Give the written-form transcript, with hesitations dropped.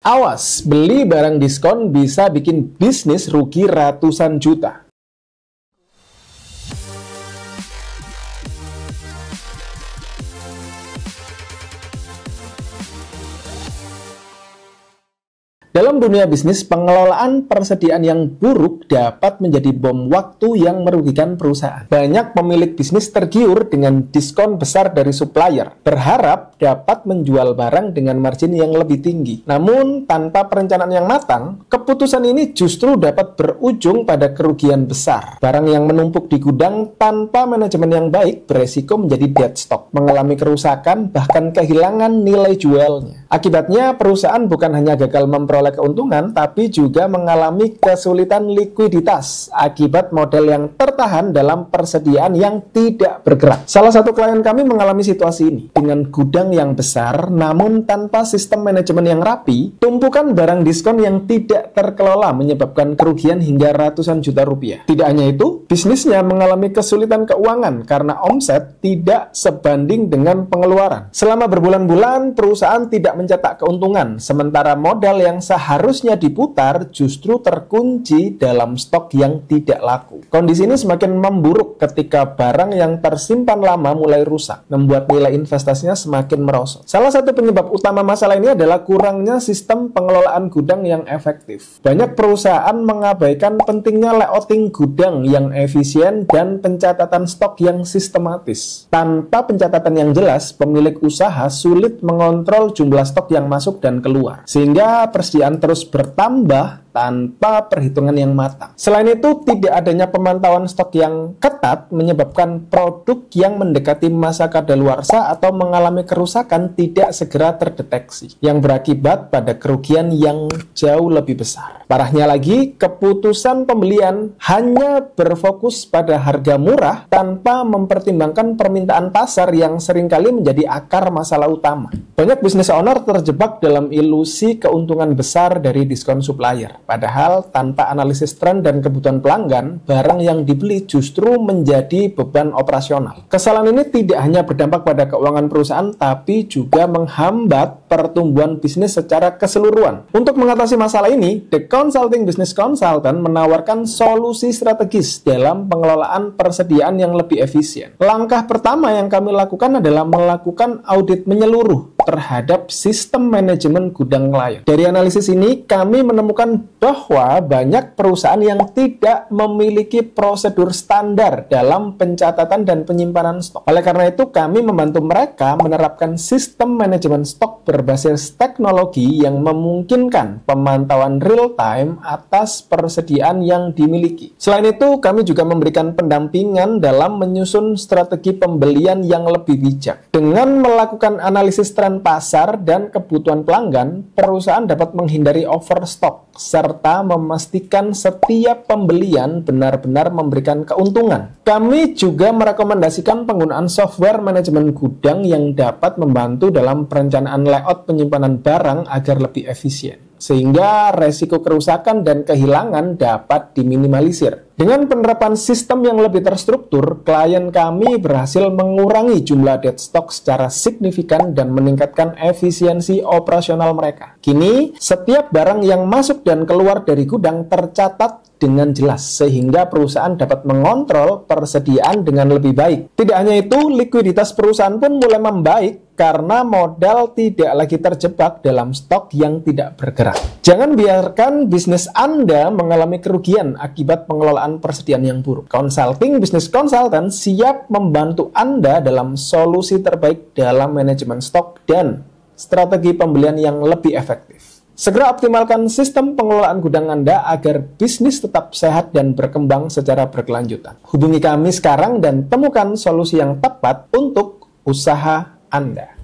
Awas, beli barang diskon bisa bikin bisnis rugi ratusan juta. Dalam dunia bisnis, pengelolaan persediaan yang buruk dapat menjadi bom waktu yang merugikan perusahaan. Banyak pemilik bisnis tergiur dengan diskon besar dari supplier, berharap dapat menjual barang dengan margin yang lebih tinggi. Namun, tanpa perencanaan yang matang, keputusan ini justru dapat berujung pada kerugian besar. Barang yang menumpuk di gudang tanpa manajemen yang baik beresiko menjadi dead stock, mengalami kerusakan, bahkan kehilangan nilai jualnya. Akibatnya, perusahaan bukan hanya gagal memperoleh keuntungan, tapi juga mengalami kesulitan likuiditas akibat model yang tertahan dalam persediaan yang tidak bergerak. Salah satu klien kami mengalami situasi ini. Dengan gudang yang besar, namun tanpa sistem manajemen yang rapi, tumpukan barang diskon yang tidak terkelola menyebabkan kerugian hingga ratusan juta rupiah. Tidak hanya itu, bisnisnya mengalami kesulitan keuangan karena omset tidak sebanding dengan pengeluaran. Selama berbulan-bulan, perusahaan tidak mencetak keuntungan, sementara modal yang seharusnya diputar justru terkunci dalam stok yang tidak laku. Kondisi ini semakin memburuk ketika barang yang tersimpan lama mulai rusak, membuat nilai investasinya semakin merosot. Salah satu penyebab utama masalah ini adalah kurangnya sistem pengelolaan gudang yang efektif. Banyak perusahaan mengabaikan pentingnya layouting gudang yang efisien dan pencatatan stok yang sistematis. Tanpa pencatatan yang jelas, pemilik usaha sulit mengontrol jumlah stok yang masuk dan keluar, sehingga persediaan terus bertambah tanpa perhitungan yang matang. Selain itu, tidak adanya pemantauan stok yang ketat menyebabkan produk yang mendekati masa kadaluarsa atau mengalami kerusakan tidak segera terdeteksi, yang berakibat pada kerugian yang jauh lebih besar. Parahnya lagi, keputusan pembelian hanya berfokus pada harga murah tanpa mempertimbangkan permintaan pasar yang seringkali menjadi akar masalah utama. Banyak bisnis owner terjebak dalam ilusi keuntungan besar dari diskon supplier. Padahal tanpa analisis tren dan kebutuhan pelanggan, barang yang dibeli justru menjadi beban operasional. Kesalahan ini tidak hanya berdampak pada keuangan perusahaan, tapi juga menghambat pertumbuhan bisnis secara keseluruhan. Untuk mengatasi masalah ini, The Consulting Business Consultant menawarkan solusi strategis dalam pengelolaan persediaan yang lebih efisien. Langkah pertama yang kami lakukan adalah melakukan audit menyeluruh terhadap sistem manajemen gudang klien. Dari analisis ini, kami menemukan bahwa banyak perusahaan yang tidak memiliki prosedur standar dalam pencatatan dan penyimpanan stok. Oleh karena itu, kami membantu mereka menerapkan sistem manajemen stok berbasis teknologi yang memungkinkan pemantauan real-time atas persediaan yang dimiliki. Selain itu, kami juga memberikan pendampingan dalam menyusun strategi pembelian yang lebih bijak. Dengan melakukan analisis tren pasar dan kebutuhan pelanggan, perusahaan dapat menghindari overstock serta memastikan setiap pembelian benar-benar memberikan keuntungan. Kami juga merekomendasikan penggunaan software manajemen gudang yang dapat membantu dalam perencanaan layout penyimpanan barang agar lebih efisien, sehingga resiko kerusakan dan kehilangan dapat diminimalisir. Dengan penerapan sistem yang lebih terstruktur, klien kami berhasil mengurangi jumlah dead stock secara signifikan dan meningkatkan efisiensi operasional mereka. Kini, setiap barang yang masuk dan keluar dari gudang tercatat dengan jelas, sehingga perusahaan dapat mengontrol persediaan dengan lebih baik. Tidak hanya itu, likuiditas perusahaan pun mulai membaik karena modal tidak lagi terjebak dalam stok yang tidak bergerak. Jangan biarkan bisnis Anda mengalami kerugian akibat pengelolaan persediaan yang buruk. Consulting Business Consultant siap membantu Anda dalam solusi terbaik dalam manajemen stok dan strategi pembelian yang lebih efektif. Segera optimalkan sistem pengelolaan gudang Anda agar bisnis tetap sehat dan berkembang secara berkelanjutan. Hubungi kami sekarang dan temukan solusi yang tepat untuk usaha Anda.